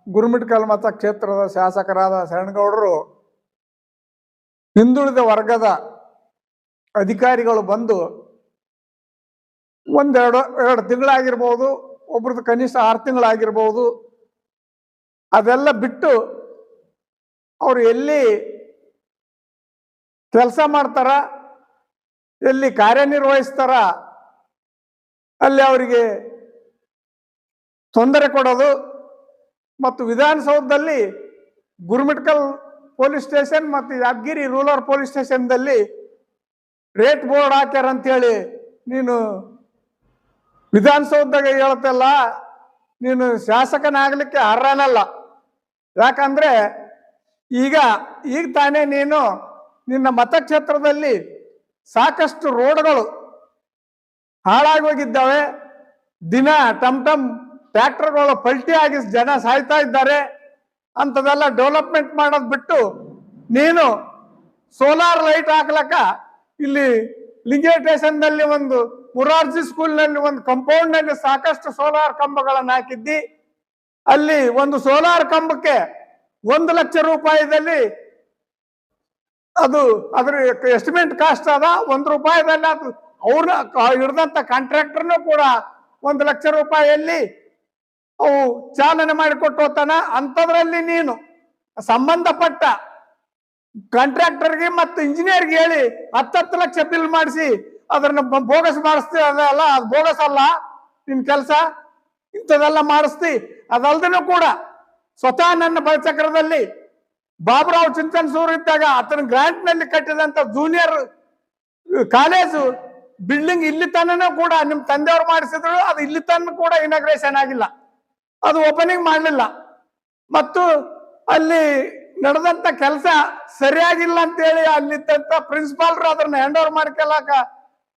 ಗುರುಮಿಟ್ಕಲ್ ಮತಕ್ಷೇತ್ರದ ಶಾಸಕರಾದ ಶರಣಗೌಡರು ಹಿಂದುಳಿದ ವರ್ಗದ ಅಧಿಕಾರಿಗಳು ಬಂದು ಎರಡು ತಿಂಗಳಾಗಿರ್ಬೋದು, ಒಬ್ರದ್ದು ಕನಿಷ್ಠ 6 ತಿಂಗಳಾಗಿರ್ಬೋದು, ಅದೆಲ್ಲ ಬಿಟ್ಟು ಅವರು ಎಲ್ಲಿ ಕೆಲಸ ಮಾಡ್ತಾರ, ಎಲ್ಲಿ ಕಾರ್ಯನಿರ್ವಹಿಸ್ತಾರ ಅಲ್ಲಿ ಅವರಿಗೆ ತೊಂದರೆ ಕೊಡೋದು ಮತ್ತು ವಿಧಾನಸೌಧದಲ್ಲಿ ಗುರುಮಿಟ್ಕಲ್ ಪೊಲೀಸ್ ಸ್ಟೇಷನ್ ಮತ್ತು ಯಾದಗಿರಿ ರೂರಲ್ ಪೊಲೀಸ್ ಸ್ಟೇಷನ್ದಲ್ಲಿ ರೇಟ್ ಬೋರ್ಡ್ ಹಾಕ್ಯಾರ ಅಂತೇಳಿ ನೀನು ವಿಧಾನಸೌಧದಾಗ ಹೇಳ್ತಲ್ಲ, ನೀನು ಶಾಸಕನಾಗಲಿಕ್ಕೆ ಅರ್ಹನಲ್ಲ. ಯಾಕಂದ್ರೆ ಈಗ ತಾನೇ ನೀನು ನಿನ್ನ ಮತಕ್ಷೇತ್ರದಲ್ಲಿ ಸಾಕಷ್ಟು ರೋಡ್ಗಳು ಹಾಳಾಗೋಗಿದ್ದಾವೆ. ದಿನ ಟಮ್ ಟ್ರ್ಯಾಕ್ಟರ್ಗಳು ಪಲ್ಟಿ ಆಗಿ ಜನ ಸಾಯ್ತಾ ಇದ್ದಾರೆ. ಅಂಥದೆಲ್ಲ ಡೆವಲಪ್ಮೆಂಟ್ ಮಾಡೋದು ಬಿಟ್ಟು ನೀನು ಸೋಲಾರ್ ಲೈಟ್ ಹಾಕ್ಲಕ್ಕ ಇಲ್ಲಿ ಲಿಂಗೇ ಸ್ಟೇಷನ್ನಲ್ಲಿ ಒಂದು ಮುರಾರ್ಜಿ ಸ್ಕೂಲ್ನಲ್ಲಿ ಒಂದು ಕಂಪೌಂಡ್ನಲ್ಲಿ ಸಾಕಷ್ಟು ಸೋಲಾರ್ ಕಂಬಗಳನ್ನು ಹಾಕಿದ್ದಿ. ಅಲ್ಲಿ ಒಂದು ಸೋಲಾರ್ ಕಂಬಕ್ಕೆ 1 ಲಕ್ಷ ರೂಪಾಯಿದಲ್ಲಿ ಅದ್ರ ಎಸ್ಟಿಮೇಟ್ ಕಾಸ್ಟ್ ಅದ. 1 ರೂಪಾಯಿದಲ್ಲಿ ಅದು ಅವ್ರನ್ನ ಹಿಡ್ದಂತ ಕಾಂಟ್ರಾಕ್ಟರ್ನು ಕೂಡ 1 ಲಕ್ಷ ರೂಪಾಯಿಯಲ್ಲಿ ಅವು ಚಾಲನೆ ಮಾಡಿಕೊಟ್ಟು ಹೋಗ್ತಾನ. ಅಂಥದ್ರಲ್ಲಿ ನೀನು ಸಂಬಂಧಪಟ್ಟ ಕಾಂಟ್ರಾಕ್ಟರ್ಗೆ ಮತ್ತು ಇಂಜಿನಿಯರ್ಗೆ ಹೇಳಿ 10 ಲಕ್ಷ ಬಿಲ್ ಮಾಡಿಸಿ ಅದನ್ನ ಬೋಗಸ್ ಮಾಡಿಸ್ತಿ. ಅದಲ್ಲ, ಅದು ಬೋಗಸ್ ಅಲ್ಲ ನಿನ್ ಕೆಲಸ. ಇಂಥದೆಲ್ಲ ಮಾಡಿಸ್ತಿ. ಅದಲ್ದನೂ ಕೂಡ ಸ್ವತಃ ನನ್ನ ಬಲಚಕ್ರದಲ್ಲಿ ಬಾಬುರಾವ್ ಚಿಂತನಸೂರು ಇದ್ದಾಗ ಆತನ ಗ್ರಾಂಟ್ ನಲ್ಲಿ ಕಟ್ಟಿದಂತ ಜೂನಿಯರ್ ಕಾಲೇಜು ಬಿಲ್ಡಿಂಗ್ ಇಲ್ಲಿ ತನೂ ಕೂಡ ನಿಮ್ ತಂದೆಯವರು ಮಾಡಿಸಿದ್ರು. ಅದು ಇಲ್ಲಿ ತನಕ ಕೂಡ ಇನಾಗ್ರೇಷನ್ ಆಗಿಲ್ಲ, ಅದು ಓಪನಿಂಗ್ ಮಾಡಲಿಲ್ಲ. ಮತ್ತು ಅಲ್ಲಿ ನಡೆದಂತ ಕೆಲಸ ಸರಿಯಾಗಿಲ್ಲ ಅಂತೇಳಿ ಅಲ್ಲಿದ್ದಂತ ಪ್ರಿನ್ಸಿಪಾಲ್ರು ಅದನ್ನ ಹ್ಯಾಂಡ್ ಓವರ್ ಮಾಡ್ಕೊಳಕ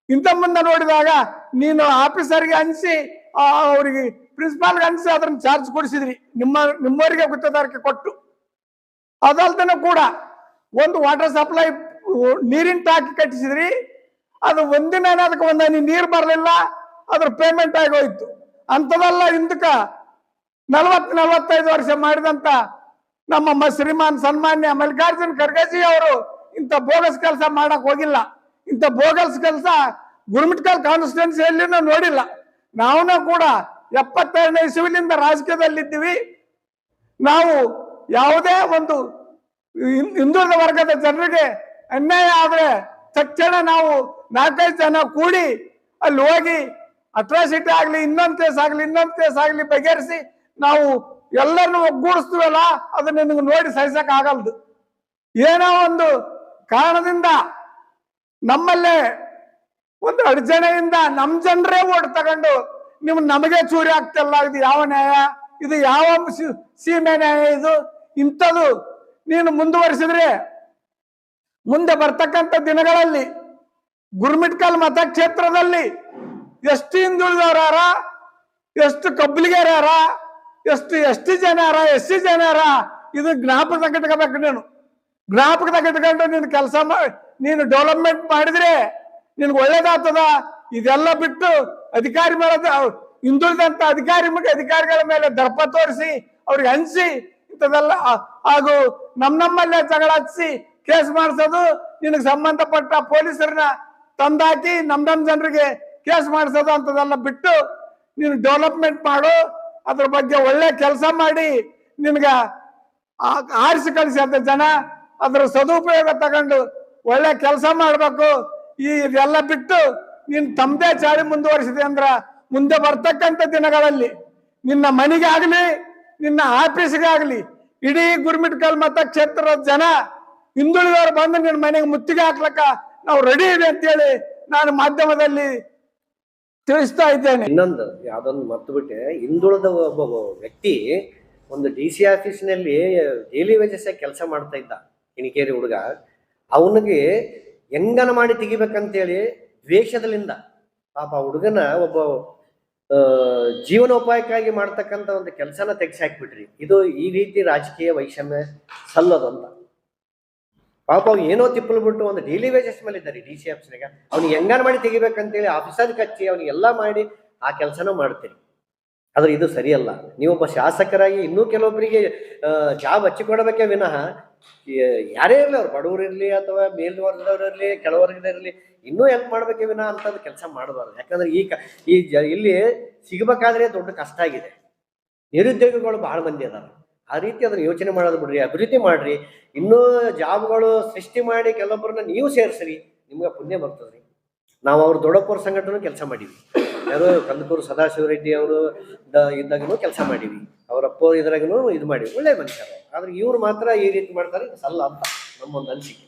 ಇಂತ ಮುಂದೆ ನೋಡಿದಾಗ ನೀನು ಆಫೀಸರ್ಗೆ ಅನ್ಸಿ ಅವ್ರಿಗೆ ಪ್ರಿನ್ಸಿಪಾಲ್ಗೆ ಅನ್ಸಿ ಅದನ್ನ ಚಾರ್ಜ್ ಕೊಡಿಸಿದ್ರಿ, ನಿಮ್ಮವರಿಗೆ ಗುತ್ತೇದಾರಿಕೆ ಕೊಟ್ಟು. ಅದಲ್ದನೂ ಕೂಡ ಒಂದು ವಾಟರ್ ಸಪ್ಲೈ ನೀರಿನ ಟಾಕಿ ಕಟ್ಟಿಸಿದ್ರಿ. ಅದು ಒಂದಿನ ಅದಕ್ಕೆ ಒಂದನಿ ನೀರು ಬರಲಿಲ್ಲ, ಅದ್ರ ಪೇಮೆಂಟ್ ಆಗೋಯ್ತು. ಅಂಥದೆಲ್ಲ ಹಿಂದಕ್ಕ 40-45 ವರ್ಷ ಮಾಡಿದಂತ ನಮ್ಮ ಶ್ರೀಮಾನ್ ಸನ್ಮಾನ್ಯ ಮಲ್ಲಿಕಾರ್ಜುನ್ ಖರ್ಗೆಜಿ ಅವರು ಇಂಥ ಬೋಗಸ್ ಕೆಲಸ ಮಾಡಕ್ ಹೋಗಿಲ್ಲ. ಇಂಥ ಬೋಗಸ್ ಕೆಲಸ ಗುರುಮಿಟ್ಕಲ್ ಕಾನ್ಸ್ಟಿಟ್ಯೂನ್ಸಿಯಲ್ಲಿನೂ ನೋಡಿಲ್ಲ. ನಾವು ಕೂಡ 72ನೇ ಇಸವಿಲಿಂದ ರಾಜಕೀಯದಲ್ಲಿದ್ದೀವಿ. ನಾವು ಯಾವುದೇ ಒಂದು ಹಿಂದುಳಿದ ವರ್ಗದ ಜನರಿಗೆ ಅನ್ಯಾಯ ಆದ್ರೆ ತಕ್ಷಣ ನಾವು 4-5 ಜನ ಕೂಡಿ ಅಲ್ಲಿ ಹೋಗಿ ಅಟ್ರಾಸಿಟಿ ಆಗ್ಲಿ, ಇನ್ನೊಂದು ಕೇಸ್ ಆಗ್ಲಿ ಬಗೆಹರಿಸಿ ನಾವು ಎಲ್ಲರನ್ನು ಒಗ್ಗೂಡಿಸ್ತೀವಲ್ಲ, ಅದು ನಿನಗೆ ನೋಡಿ ಸಹಿಸಕ್ ಆಗಲ್ದು. ಏನೋ ಒಂದು ಕಾರಣದಿಂದ ನಮ್ಮಲ್ಲೇ ಒಂದು ಅಡಚಣೆಯಿಂದ ನಮ್ಮ ಜನರೇ ಓಟ್ ತಗೊಂಡು ನಮಗೆ ಚೂರಿ ಆಗ್ತಿಲ್ಲ. ಇದು ಯಾವ ನ್ಯಾಯ? ಇದು ಯಾವ ಸೀಮೆ ನ್ಯಾಯ? ಇದು ಇಂಥದ್ದು ನೀನು ಮುಂದುವರಿಸಿದ್ರೆ ಮುಂದೆ ಬರ್ತಕ್ಕಂಥ ದಿನಗಳಲ್ಲಿ ಗುರುಮಿಟ್ಕಲ್ ಮತಕ್ಷೇತ್ರದಲ್ಲಿ ಎಷ್ಟು ಹಿಂದುಳಿದವರಾರ, ಎಷ್ಟು ಕಬ್ಬಲಿಗೆರಾರ, ಎಷ್ಟು ST ಜನಾರ, SC ಜನಾರ, ಇದು ಜ್ಞಾಪಕದಾಗ ಇಟ್ಕೋಬೇಕು. ಜ್ಞಾಪಕದಾಗ ಇಟ್ಕೊಂಡು ನೀನು ಕೆಲಸ ನೀನು ಡೆವಲಪ್ಮೆಂಟ್ ಮಾಡಿದ್ರೆ ನಿನ್ಗೆ ಒಳ್ಳೇದಾಗ್ತದ. ಇದೆಲ್ಲ ಬಿಟ್ಟು ಅಧಿಕಾರಿ ಮೇಲೆ ಹಿಂದುಳಿದಂತ ಅಧಿಕಾರಿಗಳ ಮೇಲೆ ದರ್ಪ ತೋರಿಸಿ ಅವ್ರಿಗೆ ಹಂಚಿ ಇಂಥದೆಲ್ಲ ಹಾಗೂ ನಮ್ಮಲ್ಲೇ ಜಗಳ ಹಚ್ಚಿ ಕೇಸ್ ಮಾಡಿಸೋದು, ನಿನಗೆ ಸಂಬಂಧಪಟ್ಟ ಪೊಲೀಸರನ್ನ ತಂದಾಕಿ ನಮ್ಮ ಜನರಿಗೆ ಕೇಸ್ ಮಾಡಿಸೋದು ಅಂತದೆಲ್ಲ ಬಿಟ್ಟು ನೀನು ಡೆವಲಪ್ಮೆಂಟ್ ಮಾಡು. ಅದ್ರ ಬಗ್ಗೆ ಒಳ್ಳೆ ಕೆಲಸ ಮಾಡಿ ನಿನ್ಗ ಆರಿಸಿ ಕಳಿಸಿ ಜನ ಅದ್ರ ಸದುಪಯೋಗ ತಗೊಂಡು ಒಳ್ಳೆ ಕೆಲಸ ಮಾಡ್ಬೇಕು. ಇದೆಲ್ಲ ಬಿಟ್ಟು ನೀನ್ ತಮ್ಮದೇ ಚಾಳಿ ಮುಂದುವರಿಸಿದೆ ಅಂದ್ರ ಮುಂದೆ ಬರ್ತಕ್ಕಂಥ ದಿನಗಳಲ್ಲಿ ನಿನ್ನ ಮನೆಗೆ ಆಗ್ಲಿ, ನಿನ್ನ ಆಫೀಸ್ಗೆ ಆಗ್ಲಿ, ಇಡೀ ಗುರುಮಿಟ್ಕಲ್ ಮತಕ್ಷೇತ್ರದ ಜನ ಹಿಂದುಳಿದವರು ಬಂದು ನಿನ್ನ ಮನೆಗೆ ಮುತ್ತಿಗೆ ಹಾಕ್ಲಕ್ಕ ನಾವು ರೆಡಿ ಇದೆ ಅಂತೇಳಿ ನಾನು ಮಾಧ್ಯಮದಲ್ಲಿ ತಿಳಿಸ್ತಾ ಇದ್ದೇನೆ. ಇನ್ನೊಂದು ಯಾವ್ದೊಂದು ಮರ್ತು ಬಿಟ್ಟೆ, ಹಿಂದುಳಿದ ಒಬ್ಬ ವ್ಯಕ್ತಿ ಒಂದು DC ಆಫೀಸ್ನಲ್ಲಿ ಡೈಲಿ ವೇಜಸ್ ಕೆಲಸ ಮಾಡ್ತಾ ಇದ್ದ, ಕಿಣಿಕೇರಿ ಹುಡುಗ. ಅವನಿಗೆ ಹೆಂಗನ ಮಾಡಿ ತೆಗಿಬೇಕಂತೇಳಿ ದ್ವೇಷದಲ್ಲಿಂದ ಪಾಪ ಹುಡುಗನ ಒಬ್ಬ ಜೀವನೋಪಾಯಕ್ಕಾಗಿ ಮಾಡ್ತಕ್ಕಂಥ ಒಂದು ಕೆಲಸನ ತೆಗೆಸಿ ಹಾಕ್ಬಿಟ್ರಿ. ಇದು ಈ ರೀತಿ ರಾಜಕೀಯ ವೈಷಮ್ಯ ಸಲ್ಲೋದು ಅಂತ. ಪಾಪ ಅವ್ ಏನೋ ತಿಪ್ಪಲು ಬಿಟ್ಟು ಒಂದು ಡೈಲಿ ವೇಜಸ್ ಮೇಲೆ ಇದ್ದಾರೆ DC ಆಫೀಸ್ನಾಗ. ಅವ್ನಿಗೆ ಹೆಂಗಾನ ಮಾಡಿ ತೆಗಿಬೇಕಂತೇಳಿ ಆಫೀಸರ್ ಕಚ್ಚಿ ಅವ್ನಿಗೆಲ್ಲ ಮಾಡಿ ಆ ಕೆಲಸನೂ ಮಾಡ್ತೀರಿ. ಆದ್ರೆ ಇದು ಸರಿಯಲ್ಲ. ನೀವೊಬ್ಬ ಶಾಸಕರಾಗಿ ಇನ್ನೂ ಕೆಲವೊಬ್ಬರಿಗೆ ಜಾಬ್ ಹಚ್ಚಿಕೊಡಬೇಕೇ ವಿನಃ ಯಾರೇ ಇರಲಿ, ಅವ್ರು ಬಡವರು ಇರಲಿ ಅಥವಾ ಮೇಲ್ವರ್ಗದವ್ರು ಇರಲಿ, ಕೆಳವರ್ಗದವ್ರು ಇನ್ನೂ ಹೆಲ್ಪ್ ಮಾಡ್ಬೇಕೇ ವಿನಃ ಅಂತದ್ದು ಕೆಲಸ ಮಾಡಬಾರ್ದು. ಯಾಕಂದ್ರೆ ಇಲ್ಲಿ ಸಿಗಬೇಕಾದ್ರೆ ದೊಡ್ಡ ಕಷ್ಟ ಆಗಿದೆ. ನಿರುದ್ಯೋಗಿಗಳು ಬಹಳ ಮಂದಿ ಅದಾರ. ಆ ರೀತಿ ಅದನ್ನ ಯೋಚನೆ ಮಾಡೋದು ಬಿಡ್ರಿ, ಅಭಿವೃದ್ಧಿ ಮಾಡ್ರಿ, ಇನ್ನೂ ಜಾಬ್ಗಳು ಸೃಷ್ಟಿ ಮಾಡಿ ಕೆಲವೊಬ್ಬರನ್ನ ನೀವು ಸೇರಿಸ್ರಿ, ನಿಮ್ಗೆ ಪುಣ್ಯ ಬರ್ತದ್ರಿ. ನಾವು ಅವ್ರ ದೊಡ್ಡಪ್ಪವ್ರ ಸಂಘಟನೆ ಕೆಲಸ ಮಾಡೀವಿ. ಯಾರು ಕಂದಕೂರು ಸದಾಶಿವರೆಡ್ಡಿ ಅವರು ಇದ್ದಾಗನು ಕೆಲಸ ಮಾಡೀವಿ, ಅವ್ರ ಅಪ್ಪ ಇದ್ರಾಗನು ಇದು ಮಾಡಿವಿ, ಒಳ್ಳೆ ಮನುಷ್ಯರು. ಆದ್ರೆ ಇವ್ರು ಮಾತ್ರ ಈ ರೀತಿ ಮಾಡ್ತಾರೆ, ಇದು ಸಲ್ಲ ಅಂತ ನಮ್ಮೊಂದು ಅನಿಸಿಕೆ.